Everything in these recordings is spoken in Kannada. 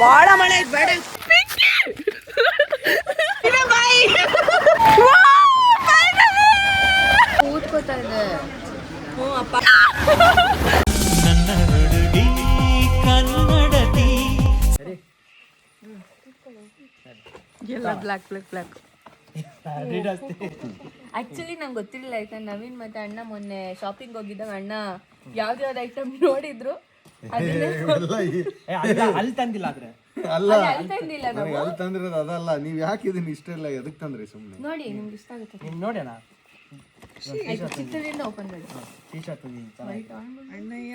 ಬಾಳ ಮಳೆ ಬೇಡ ಕೂತ್ಕೋತಾ ಇದೆ. ಹ್ಞೂ ಅಪ್ಪ. ನನ್ನ ಹುಡುಗಿ ಕನ್ನಡತಿ ಎಲ್ಲ ಬ್ಲ್ಯಾಕ್ ಬ್ಲ್ಯಾಕ್ ಬ್ಲ್ಯಾಕ್. ಆಕ್ಚುಲಿ ನಂಗೆ ಗೊತ್ತಿರಲಿಲ್ಲ ಆಯ್ತಾ. ನವೀನ್ ಮತ್ತೆ ಅಣ್ಣ ಮೊನ್ನೆ ಶಾಪಿಂಗ್ ಹೋಗಿದ್ದಾಗ ಅಣ್ಣ ಯಾವ್ದು ಐಟಮ್ ನೋಡಿದ್ರು ಅಲ್ಲಿ ತಂದಿಲ್ಲ. ಆದ್ರೆ ಅಲ್ಲ ಅಲ್ಲಿ ತಂದಿರೋದು ಅದಲ್ಲ. ನೀವ್ ಯಾಕೆ ಇದನ್ನ ಇಷ್ಟೆಲ್ಲ ಎದಕ್ ತಂದ್ರಿ ಸುಮ್ನೆ? ನೋಡಿ ನಿಮ್ಗೆ ಇಷ್ಟ ಆಗುತ್ತೆ ನೋಡೋಣ. ಚಿತ್ರದಿಂದ ಓಪನ್ ಮಾಡಿ. ಟೀ ಶರ್ಟ್ ಅಣ್ಣಯ್ಯ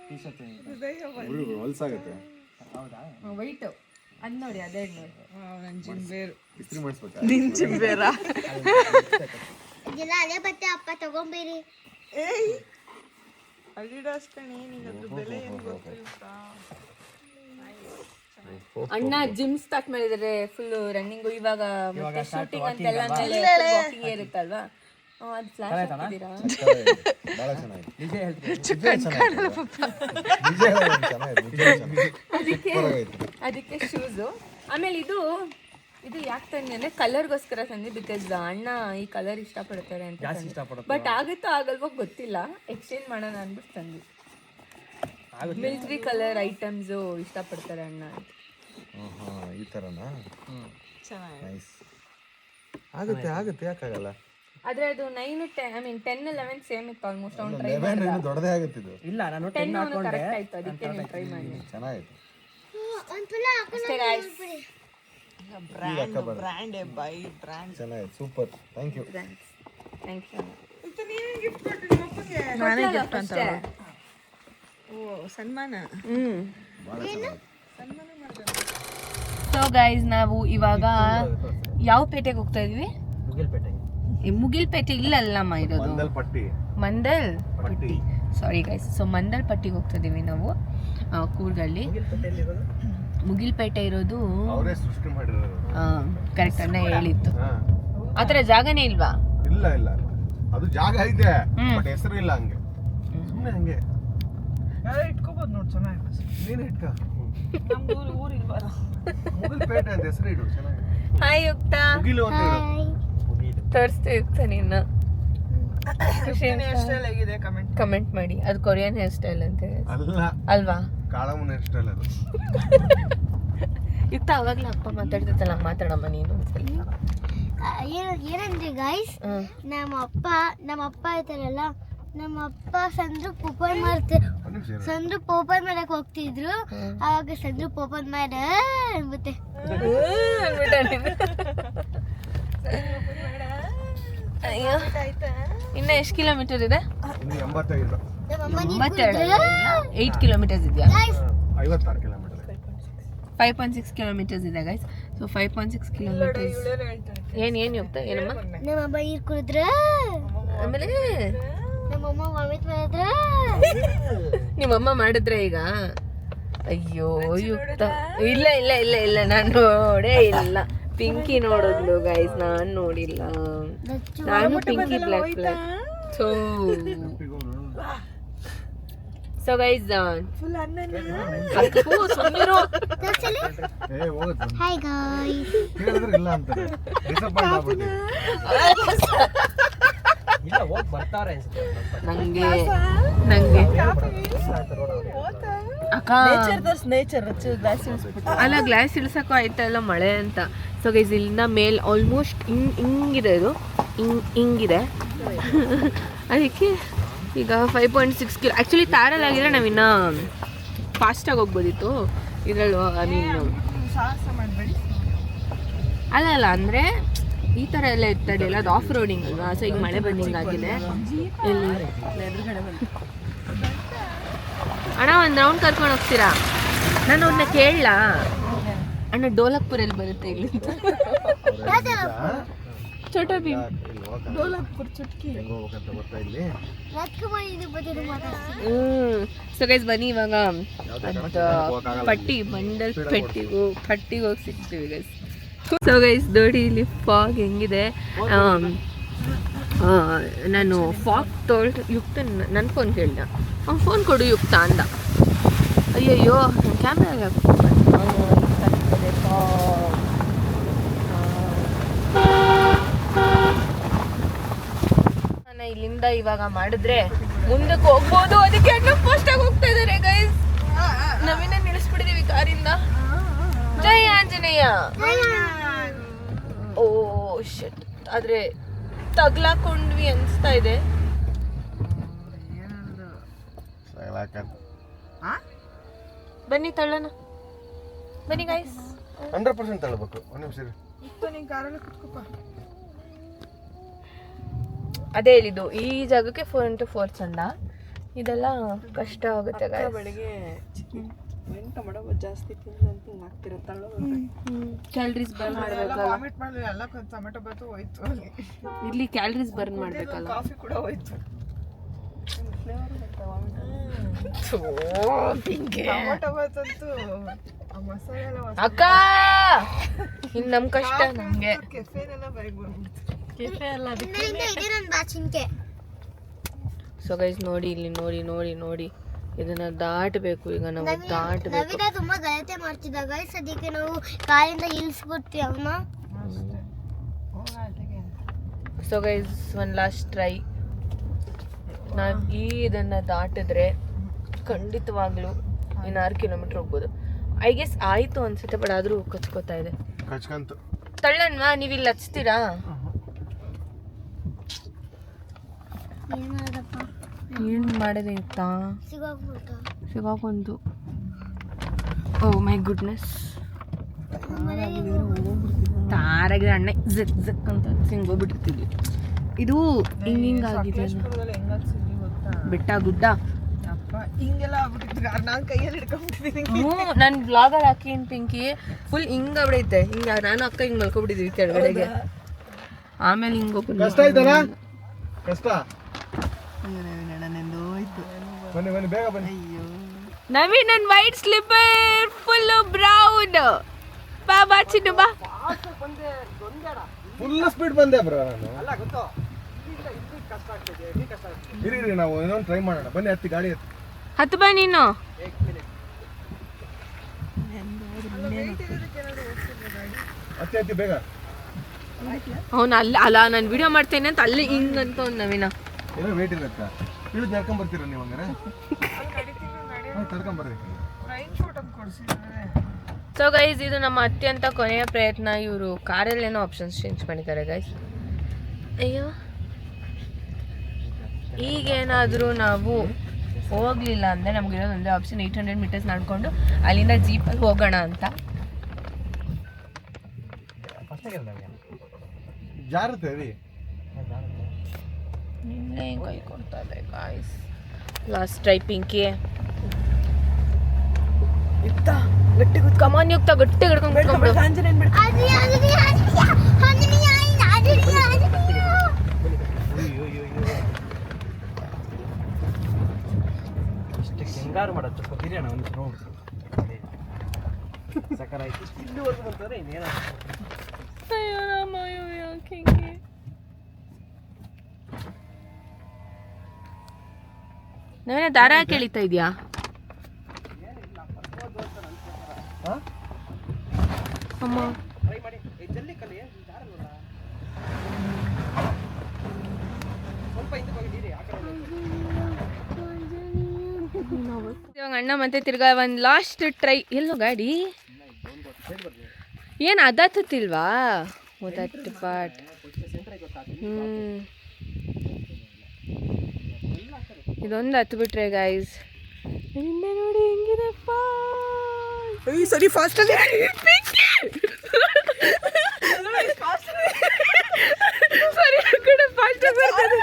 ಟೀ ಶರ್ಟ್ ಹೊಲ್ಸಾಗತ್ತೆ. ಹೌದಾ? ವೈಟ್ ಅದ್ ನೋಡಿ ಅದೇ ನೋಡಿ. ಇಸ್ತ್ರಿ ಮಾಡಿಸ್ಬೇಕಾ? ನಿನ್ ಚಿಂಬೇರ ಇದೆಲ್ಲ ಅದೇ ಬಟ್ಟೆ ಅಪ್ಪ ತಗೊಂಬೇರಿ. ಅಡಿಡಾಸ್ ಕಣೆ, ನಿಂಗದ್ರ ಬೆಲೆ ಏನು ಗೊತ್ತಿಲ್ವಾ? ಅಣ್ಣ ಜಿಮ್ ಸ್ಟಾರ್ಟ್ ಮಾಡಿದರೆ ಫುಲ್ ರನ್ನಿಂಗು. ಇವಾಗ ಮತ್ತೆ ಶೂಟಿಂಗ್ ಅಂತೆಲ್ಲ ಮೇಲೆ ವಾಕಿಂಗ್ ಇರುತ್ತಲ್ವಾ, ಅದು ಫ್ಲಾಶ್ ಹಾಕಿದ್ದೀರಾ? ಬಹಳ ಚೆನ್ನಾಗಿದೆ. ನಿಜ ಹೇಳ್ತೀನಿ. ಅದಕ್ಕೆ ಶೂಸು. ಆಮೇಲೆ ಇದು ಯಾಕೆ ತಂದೆ ಅಂದ್ರೆ ಕಲರ್ಗೋಸ್ಕರ ತಂದೆ. ಬಿಕಾಸ್ ಅಣ್ಣ ಈ ಕಲರ್ ಇಷ್ಟಪಡ್ತಾರೆ ಅಂತ. ಬಟ್ ಆಗುತ್ತೋ ಆಗಲ್ವೋ ಗೊತ್ತಿಲ್ಲ. ಎಕ್ಸ್ಚೇಂಜ್ ಮಾಡೋಣ ಅಂದ್ಬಿಟ್ಟು ತಂದ್ವಿ. ಮಿಲಿಟರಿ ಕಲರ್ ಐಟಮ್ಸು ಇಷ್ಟಪಡ್ತಾರೆ ಅಣ್ಣ. ಈ ತರನಾ? ನೈಸ್. ಆಗುತ್ತೆ ಯಾಕಾಗಲ್ಲ. ಆದ್ರೆ ಅದು 9, 10, 11 ಸೇಮ್ ಇತ್ತು ಆಲ್ಮೋಸ್ಟ್. ಅವ್ನು ಟ್ರೈ ದೊಡ್ಡದೇ ಆಗುತ್ತೆ. ಇಲ್ಲ ನಾನು 10 ಕರೆಕ್ಟ್ ಆಯ್ತು. ಅದಕ್ಕೆ ನೀವು ಟ್ರೈ ಮಾಡಿ. ಚೆನ್ನಾಗಿತ್ತು. ಅಷ್ಟೇ ಗೈಸ್. ಬ್ರ್ಯಾಂಡ್ ಬೈ ಬ್ರ್ಯಾಂಡ್ ಚೆನ್ನಾಗಿದೆ. Super. Thank you. Thank you. ನಾನೇ ಗಿಫ್ಟ್ ಅಂತ. ಓ ಸನ್ಮಾನ. ಸೊ ಗೈಸ್ ನಾವು ಇವಾಗ ಯಾವ ಪೇಟೆಗೆ ಹೋಗ್ತಾ ಇದೀವಿ? ಮುಗಿಲ್ಪೇಟೆ ಇಲ್ಲಲ್ಲಮ್ಮ ಇರೋದು. ಮಂದಲ್ ಪಟ್ಟಿ. Sorry guys. ಸೊ ಮಂದಲ್ ಪಟ್ಟಿಗೆ ಹೋಗ್ತಾ ಇದೀವಿ ನಾವು ಕೂರ್ಗಲ್ಲಿ. ಮುಗಿಲ್ಪೇಟೆ ಇರೋದು ಕರೆಕ್ಟ್ ಅಣ್ಣ ಹೇಳಿತ್ತು. ಆತರ ಜಾಗನೇ ಇಲ್ವಾ? ಇಲ್ಲ ಅದು ಜಾಗ ಐತೆ ಬಟ್ ಹೆಸರು ಇಲ್ಲ. ಹಂಗೆ ಸುಮ್ಮನೆ ಹಂಗೆ ಇಟ್ಕೋಬಹುದು ನೋಡಿ. ಚೆನ್ನಾಗಿದೆ. ನೀನು ಇಟ್ಕ. ನಮ್ದು ಊರು ಇಲ್ವಲ್ಲ. ಮುಗಿಲ್ಪೇಟೆ ಅಂತ ಹೆಸರು ಇಡು. ಚೆನ್ನಾಗಿದೆ. ಹಾಯ್ ಯುಕ್ತ. ಮುಗಿಲು ಅಂತ ಇಡು. ತೋರಿಸ್ತು ಯುಕ್ತ ನಿನ್ನ. ಹೇರ್ ಸ್ಟೈಲ್ ಆಗಿದೆ. ಕಮೆಂಟ್ ಮಾಡಿ. ಅದು ಕೊರಿಯನ್ ಹೇರ್ ಸ್ಟೈಲ್ ಅಂತ ಅಲ್ವಾ? ಕಾಳಮ್ಮನ ಹೇರ್ ಸ್ಟೈಲ್ ಅದು. ಯುಕ್ತ ಅವಾಗ್ಲೂ ಅಪ್ಪ ಮಾತಾಡ್ತಿತ್ತಲ್ಲ, ಮಾತಾಡಮ್ಮ ನೀನು. ಏನಂದ್ರೆ ಗೈಸ್, ನಮ್ಮ ಅಪ್ಪ ಇರ್ತಾರಲ್ಲ, ನಮ್ಮ ಅಪ್ಪ ಸಂದ್ರು ಪೋಪನ್ ಮಾಡಕ್ ಹೋಗ್ತಿದ್ರು. ಆವಾಗ ಸಂದ್ರು ಪೋಪನ್ ಮಾಡ ಅನ್ಬಿಟ್ಟೆ. ಅಯ್ಯೋ, ಇನ್ನ ಎಷ್ಟು ಕಿಲೋಮೀಟರ್ ಇದೆ? 85. 8 ಕಿಲೋಮೀಟರ್ಸ್ ಇದೆಯಾ? 56 ಕಿಲೋಮೀಟರ್. 5.6 ಕಿಲೋಮೀಟರ್ಸ್ ಇದೆ ಗೈಸ್. So 5.6 kilometres. ಏನು ಹೋಗ್ತಾ ಏನಮ್ಮ? ನಮ್ಮಮ್ಮ ನೀರು ಕುಡಿದ್ರ, ಆಮೇಲೆ ನಮ್ಮಮ್ಮ ವಾಮಿಟ್ ಮಾಡಿದ್ರ. ನಿಮ್ಮಮ್ಮ ಮಾಡಿದ್ರೆ ಈಗ? ಅಯ್ಯೋ ಯುಕ್ತ. ಇಲ್ಲ ನಾನು ನೋಡೇ ಇಲ್ಲ. ಪಿಂಕಿ ನೋಡಿದ್ಲು ಗೈಸ್, ನಾನು ನೋಡಿಲ್ಲ. ನಾನು pinky black. So guys full ಅನ್ನನೇ. Hi guys. ಹೇಳಿದ್ರೆ ಇಲ್ಲ ಅಂತಾರೆ. ಡಿಸಪಾಯಿಂಟ್ ಆಗ್ಬಿಡ್ತೀವಿ. ಇಲ್ಲ ಹೋಗಿ ಬರ್ತಾರೆ ಅನ್ಸುತ್ತೆ. ನಂಗೆ ಅಕ್ಕ ನೇಚರ್ ಅಲ್ಲ, ಗ್ಲಾಸ್ ಇಳಿಸಕ್ಕೂ ಆಯ್ತಲ್ಲ ಮಳೆ ಅಂತ. ಸೊ ಗೈಸ್ ಇಲ್ಲಿಂದ ಮೇಲ್ ಆಲ್ಮೋಸ್ಟ್ ಹಿಂಗಿದೆ. ಇದು ಹಿಂಗಿದೆ. ಅದಕ್ಕೆ ಈಗ 5.6 ಕಿಲೋ. ಆ್ಯಕ್ಚುಲಿ ತಾರಲ್ಲಿ ಆಗಿದ್ರೆ ನಾವಿನ್ನ ಫಾಸ್ಟಾಗಿ ಹೋಗ್ಬೋದಿತ್ತು ಇದರಲ್ಲಿ. ಐ ಮೀನ್ ಅಲ್ಲ ಅಂದರೆ ಈ ಥರ ಎಲ್ಲ ಇರ್ತದೆ ಅದು ಆಫ್ ರೋಡಿಂಗ್ ಅಲ್ವಾ. ಸೊ ಈಗ ಮಳೆ ಬಂದಿಂಗಾಗಿದೆ. ಅಣ್ಣ ಒಂದು ರೌಂಡ್ ಕರ್ಕೊಂಡು ಹೋಗ್ತೀರಾ? ನಾನು ಅವ್ರನ್ನ ಕೇಳಲಾ? ಅಣ್ಣ ಡೋಲಕ್ಪುರಲ್ಲಿ ಬರುತ್ತೆ ಇಲ್ಲಿ. ಚೋಟಾ ಭೀಮ್. ಡೋಲಕ್ಪುರ್ ಚುಟ್ಕಿ. ಸೊ ಗೈಸ್ ಬನ್ನಿ ಇವಾಗ ಮಂಡಲ್ ಪಟ್ಟಿಗೆ ಹೋಗಿ ಸಿಗ್ತೀವಿ ಗೈಸ್. ಸೊ ಗೈಸ್ ನೋಡಿ ಇಲ್ಲಿ ಫಾಗ್ ಹೆಂಗಿದೆ. ನಾನು ಫಾಗ್ ಯುಕ್ತ ನನ್ನ ಫೋನ್ ಕೇಳಿದ. ಅವ್ನು ಫೋನ್ ಕೊಡು ಯುಕ್ತ ಅಂದ. ಅಯ್ಯಯ್ಯೋ ಕ್ಯಾಮ್ರಾ ಇಲ್ಲಿಂದ ಇವಾಗ ಮಾಡಿದ್ರೆ ಮುಂದಕ್ಕೆ ಹೋಗ್ಬೋದು. ಅದಕ್ಕೆ ಅಣ್ಣ ಫಾಸ್ಟ್ ಆಗಿ ಹೋಗ್ತಾ ಇದಾರೆ ಗೈಸ್. ನಾವೇನ ನಿಲ್ಲಿಸ್ಬಿಟ್ಟಿದೀವಿ ಕಾರಿಂದ. ಜೈ ಆಂಜನೇಯ. ಓ ಶಿಟ್, ಆದ್ರೆ ತಗ್ಲಾಕೊಂಡ್ವಿ ಅನ್ಸ್ತಾ ಇದೆ. ಬನ್ನಿ ತಳ್ಳೋಣ, ಬನ್ನಿ ಗೈಸ್. 100% ತಳ್ಳಬೇಕು. ಒಂದು ನಿಮಿಷ ಅದೇ ಹೇಳಿದ್ದು, ಈ ಜಾಗಕ್ಕೆ 4x4 ಚಂದ. ಇದೆಲ್ಲ ಕಷ್ಟ ಆಗುತ್ತೆ guys. ಬೆಳಿಗ್ಗೆ ಟೊಮೆಟೊ ಜಾಸ್ತಿ ತಿಂದಂತೂ ಆಗ್ತಿರುತ್ತಲ್ಲ. ಕ್ಯಾಲರೀಸ್ ಬರ್ನ್ ಮಾಡ್ಬೇಕಲ್ಲ. ವಾಮಿಟ್ ಮಾಡಿದ್ರೆ ಎಲ್ಲ ಟೊಮೆಟೊ ಬಾತು ಹೋಯ್ತು ಅಲ್ಲಿ. ಇಲ್ಲಿ ಕ್ಯಾಲರೀಸ್ ಬರ್ನ್ ಮಾಡ್ಬೇಕಲ್ಲ. ಕಾಫಿ ಕೂಡ ಹೋಯ್ತು. ಟೊಮೆಟೊ ಬಾತಂತೂ ಆ ಮಸಾಲೆ ಎಲ್ಲ ಅಕ್ಕ ಇನ್ ನಮ್ ಕಷ್ಟ ನಮ್ಗೆ. ಕೆಫೆನೆಲ್ಲ ಬೈಕ್ ಬಂದ್ಬಿಡ್ತು. ಕೆಫೆ ಅಲ್ಲ ಅದಕ್ಕೆ. ಇದೆ ನನ್ನ ಬಾಚಿನ್ಕೆ. ಸೊ ಗೈಸ್ ನೋಡಿ, ಇಲ್ಲಿ ನೋಡಿ ನೋಡಿ ನೋಡಿ, ಇದನ್ನ ದಾಟಬೇಕು. ಈಗ ನಾವು ದಾಟಬೇಕು. ನವೀನ ತುಂಬಾ ಗಲಾಟೆ ಮಾಡ್ತಿದ್ದ ಗೈಸ್, ಅದಕ್ಕೆ ನಾವು ಕಾಲಿಂದ ಇಳಿಸ್ಬಿಡ್ತೀವಿ ಅವನ್ನ. So guys one last try. ನಾವು ಇದನ್ನ ದಾಟಿದ್ರೆ ಖಂಡಿತವಾಗ್ಲೂ ಇನ್ನು 6 ಕಿಲೋಮೀಟರ್ ಹೋಗ್ಬೋದು. ಐ ಗೆಸ್ ಆಯ್ತು ಅನ್ಸುತ್ತೆ, ಬಟ್ ಆದ್ರೂ ಕಚ್ಕೋತಾ ಇದೆ. ಕಚ್ಕಂತು ತಳ್ಳನ್ವಾ? ನೀವು ಇಲ್ಲಿ ಹಚ್ತೀರಾ? ಏನ್ ಮಾಡಿದೆ ಇತ್ತಾ? ಸಿಗಾಕೊಂತು. ಓ ಮೈ ಗುಡ್ನೆಸ್. ತಾರಾಗಿ ಅಣ್ಣ ಝಕ್ ಝಕ್ ಅಂತ ಸಿಂಗೋಗ್ಬಿಟ್ಟಿರ್ತಿದ್ವಿ. ಇದು ಹಿಂಗಾಗಿದೆ ಬೆಟ್ಟ ಗುಡ್ಡ. ಹಿಂಗೆಲ್ಲ ಆಗ್ಬಿಟ್ಟಿತ್ತು. ನಾನು ಕೈಯಲ್ಲಿ ಹಿಡ್ಕೊಂಡ್ಬಿಟ್ಟಿದ್ದೀನಿ. ನಾನು ಬ್ಲಾಗರ್ ಹಾಕಿನ್ ಪಿಂಕಿ ಫುಲ್ ಹಿಂಗಾಗ್ಬಿಡೈತೆ. ಹಿಂಗ ನಾನು ಅಕ್ಕ ಹಿಂಗ್ ಮಲ್ಕೊಬಿಟ್ಟಿದ್ವಿ ಕೆಳಗಡೆಗೆ. ಆಮೇಲೆ ಹಿಂಗ್ ಹೋಗ್ಕೊಂಡು ಕಷ್ಟ ಆಯ್ತಲ್ಲ? ಕಷ್ಟ. ಹೋಯ್ತು. ಬನ್ನಿ ಬನ್ನಿ ಬೇಗ ಬನ್ನಿ. ನವೀನ್ ನನ್ನ ವೈಟ್ ಸ್ಲಿಪ್ಪರ್ ಫುಲ್ ಬ್ರೌನ್. ಬಾ ಬಾ ಚಿನ್ನು ಬಾ. ಫುಲ್ ಸ್ಪೀಡ್ ಬಂದೆ ಬ್ರೋ ನಾನು. ಅಲ್ಲ ಗೊತ್ತು, ಕಷ್ಟ ಆಗ್ತದೆ, ಕಷ್ಟ ಆಗ್ತದೆ. ಇರಿ ನಾವು ಇನ್ನೊಂದು ಟ್ರೈ ಮಾಡೋಣ. ಬನ್ನಿ ಹತ್ತಿ ಗಾಡಿ ಹತ್ತಿ. ಹತ್ತು ಬಾ ನೀನು. ಹತ್ತಿ ಹತ್ತಿ ಬೇಗ. ಅವನು ಅಲ್ಲ ನಾನು ವಿಡಿಯೋ ಮಾಡ್ತೇನೆ ಅಂತ ಅಲ್ಲೇ ಹಿಂಗ್ ಅಂತ ಒಂದು ನವೀನ. ಏನೋ ವೇಟ್ ಇರತ್ತ. ಇಳಿದು ನಡ್ಕೊಂಡ್ ಬರ್ತೀರ ನೀವು ಹಂಗಾರೆ? ತಡ್ಕೊಂಡ್ ಬರ್ರಿ. ಸೊ ಗೈಸ್ ಇದು ನಮ್ಮ ಅತ್ಯಂತ ಕೊನೆಯ ಪ್ರಯತ್ನ. ಇವರು ಕಾರಲ್ಲಿ ಏನೋ ಆಪ್ಷನ್ಸ್ ಚೇಂಜ್ ಮಾಡಿದ್ದಾರೆ ಗೈಸ್. ಅಯ್ಯೋ, ಈಗೇನಾದರೂ ನಾವು ಹೋಗ್ಲಿಲ್ಲ ಅಂದರೆ ನಮಗಿರೋದು ಒಂದೇ ಆಪ್ಷನ್, 800 ಮೀಟರ್ಸ್ ನಡ್ಕೊಂಡು ಅಲ್ಲಿಂದ ಜೀಪಲ್ಲಿ ಹೋಗೋಣ ಅಂತ. ಜಾರುತ್ತೆ ರೀ. ನಿನ್ನೆ ಕೈ ಕೊಡ್ತಾ ಇದೆ ಗಾಯ್ಸ್. Last try Pinki. ಗಟ್ಟಿ ಕಮಾನ್ ಯುಕ್ತ ಗಟ್ಟಿ ಹಿಡ್ಕೊಂಡು ಬಿಟ್ಕೊಂಡ್ಬಿಡು. ಇಷ್ಟು ಹೆಂಗಾರು ಮಾಡೋದು ಸ್ವಲ್ಪ ಬಿರಿಯಾನ ಒಂದು ನೋಡು ಸಕರ ಆಯ್ತು. ಇಲ್ಲಿವರೆಗೂ ಬಂತಂದ್ರೆ ಇನ್ನೇನಾಗುತ್ತೆ. ಅಯ್ಯೋ ರಾಮ, ಅಯ್ಯೋ ಯಾಕೆ ಹಿಂಗೆ? ನಾವೇನ ದಾರ ಕೇಳಿತಾ ಇದೆಯಾ? ಅಮ್ಮ ಟ್ರೈ ಮಾಡಿ ಜಲ್ಲಿ ಕಲಿ ಜಾರಲ್ಲ. ಸ್ವಲ್ಪ ಹಿಂದೆ ಹೋಗಿದ್ದೀರಿ ಆ ಕಡೆ. ಇವಾಗ ಅಣ್ಣ ಮತ್ತೆ ತಿರ್ಗಾ ಒಂದು ಲಾಸ್ಟ್ ಟ್ರೈ. ಎಲ್ಲೋ ಗಾಡಿ ಏನು ಅದತ್ತಿಲ್ವಾ? ಓದತ್ತು ಪಾಟ್. ಇದೊಂದು ಹತ್ತು ಬಿಟ್ರೆ ಗೈಸ್ ನೋಡಿ ಹೆಂಗಿದೆಪ್ಪ. ಸರಿ ಫಾಸ್ಟ್ ಅಲ್ಲಿ ಸರಿ ಆ ಕಡೆ ಫಾಸ್ಟ್ ಬರ್ತದೆ.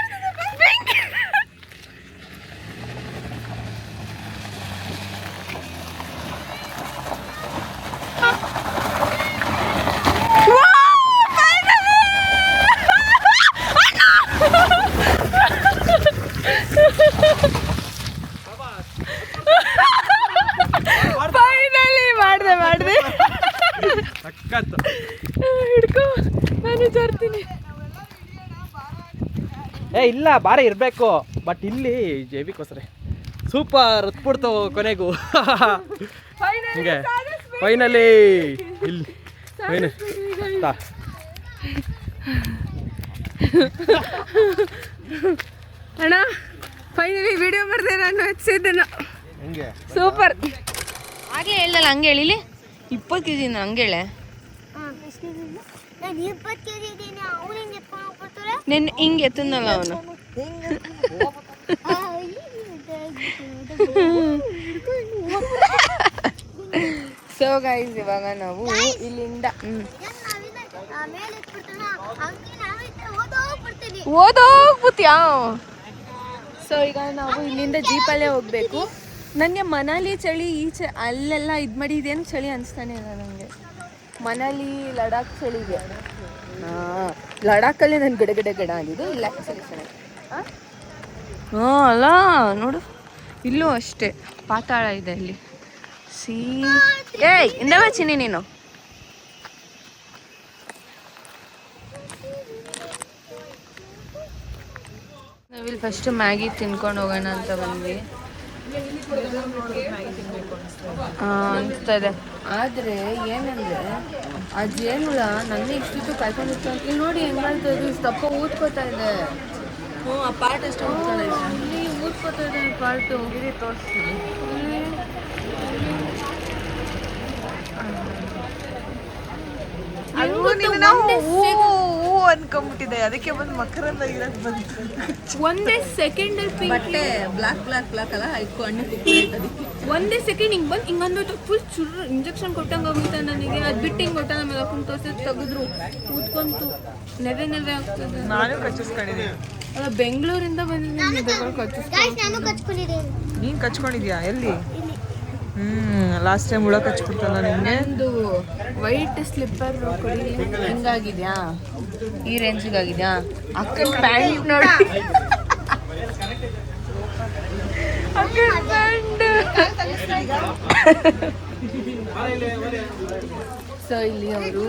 ಫೈನಲಿ ಮಾಡಿದೆ ಸಕ್ಕತ್ತು. ಹಿಡ್ಕೊ, ನಾನು ತರ್ತೀನಿ. ಇಲ್ಲ ಭಾರ ಇರಬೇಕು, ಬಟ್ ಇಲ್ಲಿ ಜೈವಿಕೋಸ್ಕರ ಸೂಪರ್ ಹತ್ಬಿಡ್ತು ಕೊನೆಗೂ. ಹಿಂಗೆ ಫೈನಲಿ ಇಲ್ಲಿ ಅಣ್ಣ ಫೈನಲಿ ವಿಡಿಯೋ ಮಾಡಿದೆ ನಾನು ಹಚ್ಚಿದ್ದೆನ. ಹೆಂಗೆ ಸೂಪರ್. ಹಾಗೆ ಹೇಳಲ್ಲ, ಹಂಗೆ ಹೇಳಿಲಿ 20 kg ಹಂಗೆ ಹೇಳೆ. ನಿನ್ನ ಹಿಂಗೆ ಎತ್ತನಲ್ಲ ಅವನು. ಸೊ ಗೈಸ್ ಇವಾಗ ನಾವು ಇಲ್ಲಿಂದ ಓದೋಗ್ಬಿಟ್ಯಾ. ಸೊ ಈಗ ನಾವು ಇಲ್ಲಿಂದ ಜೀಪಲ್ಲೇ ಹೋಗ್ಬೇಕು. ನನಗೆ ಮನಾಲಿ ಚಳಿ ಈಚೆ ಅಲ್ಲೆಲ್ಲ ಇದು ಮಾಡಿ ಇದೇನು ಚಳಿ ಅನಿಸ್ತಾನೆ ಇಲ್ಲ ನನಗೆ. ಮನಾಲಿ ಲಡಾಖ್ ಚಳಿಗೆ ಲಡಾಖಲ್ಲೇ ನಾನು ಗಡ ಆಗಿದ್ದು. ಇಲ್ಲ ಚಳಿ ಚೆನ್ನಾಗಿ. ಹಾಂ ಅಲ್ಲ ನೋಡು, ಇಲ್ಲೂ ಅಷ್ಟೇ ಪಾತಾಳ ಇದೆ ಅಲ್ಲಿ. ಏಯ್ ಇಂದವ ಚಿನ್ನಿ ನೀನು. ನಾವಿಲ್ಲಿ ಫಸ್ಟ್ ಮ್ಯಾಗಿ ತಿನ್ಕೊಂಡು ಹೋಗೋಣ ಅಂತ ಬಂದ್ವಿ ಅನಿಸ್ತದೆ. ಆದರೆ ಏನಂದರೆ ಆ ಜೇನುಳ ನನ್ನ ಇಷ್ಟಿತ್ತು ಕಾಯ್ಕೊಂಡಿತ್ತು ಅಂತ. ಇಲ್ಲಿ ನೋಡಿ ಹೆಂಗ್ ಮಾಡ್ತಾ ಇದ್ವಿ, ತಪ್ಪ ಊದ್ಕೋತಾ ಇದೆ. ಆ ಪಾರ್ಟ್ ಅಷ್ಟು ಊದ್ಕೋತಾ ಇದೆ ಪಾರ್ಟು. ತೋರಿಸ್ತೀನಿ. ಅನ್ಕೊಂಡ್ಬಿಟ್ಟಿದೆ, ಅದಕ್ಕೆ ಬಂದು ಮಕರಂದ ಇರಕ್ ಬಂತು. ಒಂದೇ ಸೆಕೆಂಡ್ ಬಟ್ಟೆ ಬ್ಲಾಕ್ ಅಲ್ಲ ಒಂದೇ ಸೆಕೆಂಡ್ ಹಿಂಗೆ ಬಂದು ಹಿಂಗಂದು ಫುಲ್ ಚುರು ಇಂಜೆಕ್ಷನ್ ಕೊಟ್ಟಂಗೆ ಆಗುತ್ತೆ ನನಗೆ. ಅದು ಬಿಟ್ಟು ಹಿಂಗೆ ಕೊಟ್ಟ ನಮಗೆ ಅಪ್ಪನ ತೋರಿಸಿ ತೆಗೆದ್ರು ಊದ್ಕೊಂತು ನೆವೆ ಆಗ್ತದೆ. ನಾನು ಕಚ್ಚಿಸ್ಕೊಂಡಿದ್ದೀನಿ. ಅಲ್ಲ ಬೆಂಗಳೂರಿಂದ ಬಂದಿದ್ದೀನಿ. ನೀನು ಕಚ್ಕೊಂಡಿದ್ಯಾ ಎಲ್ಲಿ? ಲಾಸ್ಟ್ ಟೈಮ್ ಹುಳ ಕಚ್ಬಿಡ್ತಲ್ಲ ನಿಮಗೆ. ಒಂದು ವೈಟ್ ಸ್ಲಿಪ್ಪರ್ ಕೊಡಿ. ಹೆಂಗಾಗಿದ್ಯಾ? ಈ ರೇಂಜಿಗಾಗಿದ್ಯಾ? ಅಕ್ಕನ ಪ್ಯಾಂಟ್ ನೋಡಿ. ಸೊ ಇಲ್ಲಿ ಅವರು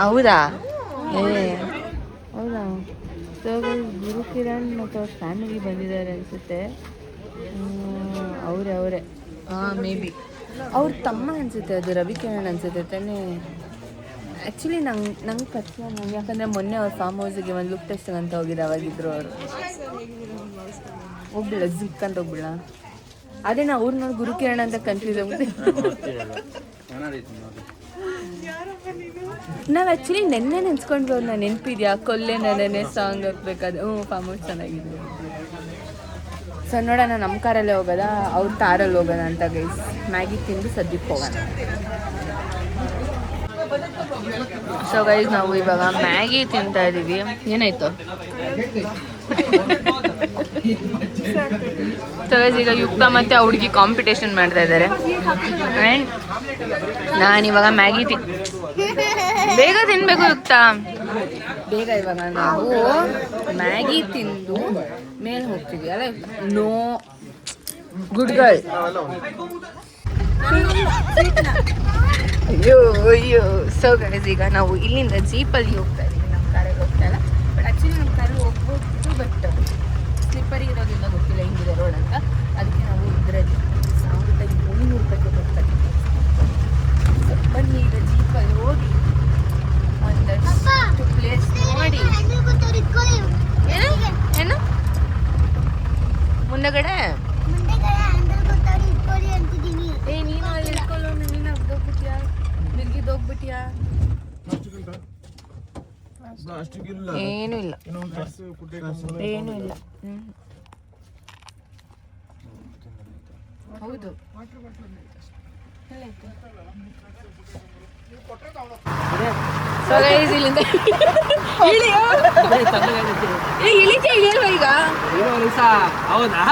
ಹೌದಾ? ಹೌದಾ? ಸೊ ಗುರು ಕಿರಣ್ ಮತ್ತು ಅವ್ರ ಫ್ಯಾಮಿಲಿ ಬಂದಿದ್ದಾರೆ ಅನಿಸುತ್ತೆ. ಅವರೇ ಮೇ ಬಿ ಅವ್ರ ತಮ್ಮ ಅನಿಸುತ್ತೆ. ಅದು ರವಿ ಕಿರಣ್ ಅನಿಸುತ್ತೆ ತಾನೇ. ಆ್ಯಕ್ಚುಲಿ ನಂಗೆ ಪರಿಚಯ ನಂಗೆ, ಯಾಕಂದರೆ ಮೊನ್ನೆ ಅವ್ರ ಫಾರ್ಮ್ ಹೌಸಿಗೆ ಒಂದು ಲುಕ್ ಟೆಸ್ಟ್ ಅಂತ ಹೋಗಿದ್ದು. ಅವಾಗಿದ್ದರು ಅವರು. ಹೋಗ್ಬಿಡ ಜಿಕ್ ಅಂತ ಹೋಗ್ಬಿಡ. ಅದೇ ನಾ ಅವ್ರು ನೋಡಿ ಗುರು ಕಿರಣ್ ಅಂತ ಕನ್ಫ್ಯೂಸ್ ಆಗ್ಬಿಟ್ಟು. ನಾವು ಆ್ಯಕ್ಚುಲಿ ನೆನ್ನೆ ನೆನ್ಸ್ಕೊಂಡ್ವಿ ಅವ್ರನ್ನ. ನೆನಪಿದ್ಯಾ? ಕೊಲ್ಲೆ ನನ್ನೇ ಸಾಂಗ್ ಹಾಕ್ಬೇಕಾದ್ರೆ. ಫಾರ್ಮ್ ಹೌಸ್ ಚೆನ್ನಾಗಿದೆ. ಸೊ ನೋಡೋಣ ನಮ್ಮ ಕಾರಲ್ಲೇ ಹೋಗೋದ ಅವ್ರ ಕಾರಲ್ಲಿ ಹೋಗೋಣ ಅಂತ ಗೈಸ್. ಮ್ಯಾಗಿ ತಿಂದು ಸದ್ಯಕ್ಕೆ ಹೋಗೋಣ. ಸೊ ಗೈಸ್ ನಾವು ಇವಾಗ ಮ್ಯಾಗಿ ತಿಂತಾ ಇದ್ದೀವಿ. ಏನಾಯ್ತು? ಸೊ ಗೈಸ್ ಈಗ ಯುಕ್ತ ಮತ್ತು ಆ ಹುಡುಗಿ ಕಾಂಪಿಟೇಷನ್ ಮಾಡ್ತಾ ಇದ್ದಾರೆ. ಆ್ಯಂಡ್ ನಾನಿವಾಗ ಮ್ಯಾಗಿ ಬೇಗ ತಿನ್ಬೇಕು ಯುಕ್ತ. ಬೇಗ ಇವಾಗ ನಾವು ಮ್ಯಾಗಿ ತಿಂದು ಮೇಲೆ ಹೋಗ್ತೀವಿ ಅಲ್ಲ. No good girl. ಅಯ್ಯೋ ಸೊ ಗೈಸ್ ಈಗ ನಾವು ಇಲ್ಲಿಂದ ಜೀಪಲ್ಲಿ ಹೋಗ್ತಾ ಇದ್ದೀವಿ. ನಮ್ಮ ಕಾರಲ್ಲಿ ಹೋಗ್ತಾ ಇಲ್ಲ. ಬಟ್ ಆ್ಯಕ್ಚುಲಿ ನಮ್ಮ ಕಾರಲ್ಲಿ ಹೋಗ್ಬೋದು. ಬಟ್ ಸ್ಲಿಪ್ಪರಿ ಇರೋದ್ರಿಂದ ಗೊತ್ತಿಲ್ಲ ಹಿಂಗಿದೆ ರೋಡ್ ಅಂತ. ಅದಕ್ಕೆ ನಾವು ಇದರಲ್ಲಿ 1300 ರೂಪಾಯಿಗೆ ಹೋಗ್ತಾ ಇದ್ದೀವಿ. ಬನ್ನಿ ಈಗ ಜೀಪಲ್ಲಿ ಹೋಗಿ ಒಂದಷ್ಟು ಪ್ಲೇಸ್ ನೋಡಿ. ಏನು ಮುಂದಗಡೆ? ಏ ನೀನು ಅಲ್ಲಿ ಇಟ್ಕೊಳ್ಳೋ. ನೀನು ಹೋಗ್ಬಿಟ್ಯಾ? ಬಿಗಿದೋಗ್ಬಿಟ್ಯಾ? ಏನೂ ಇಲ್ಲ. ಏನೂ ಇಲ್ಲ. ಹೌದು. ಸೊ ಗೈಸ್ ಇಲ್ಲಿಂದ ಇಳಿಕೆ ಇಳಿಯಲ್ವ ಈಗ? ಹೌದಾ?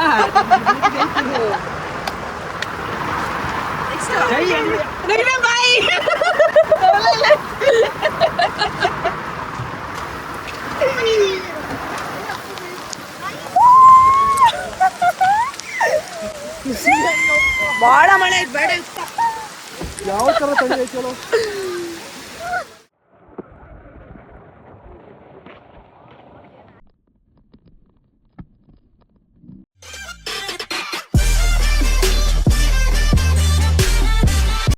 ಭಾಳ ಮಳೆ ಬೇಡ. ಯಾವ ಥರ ತಂದೆ ಚಲೋ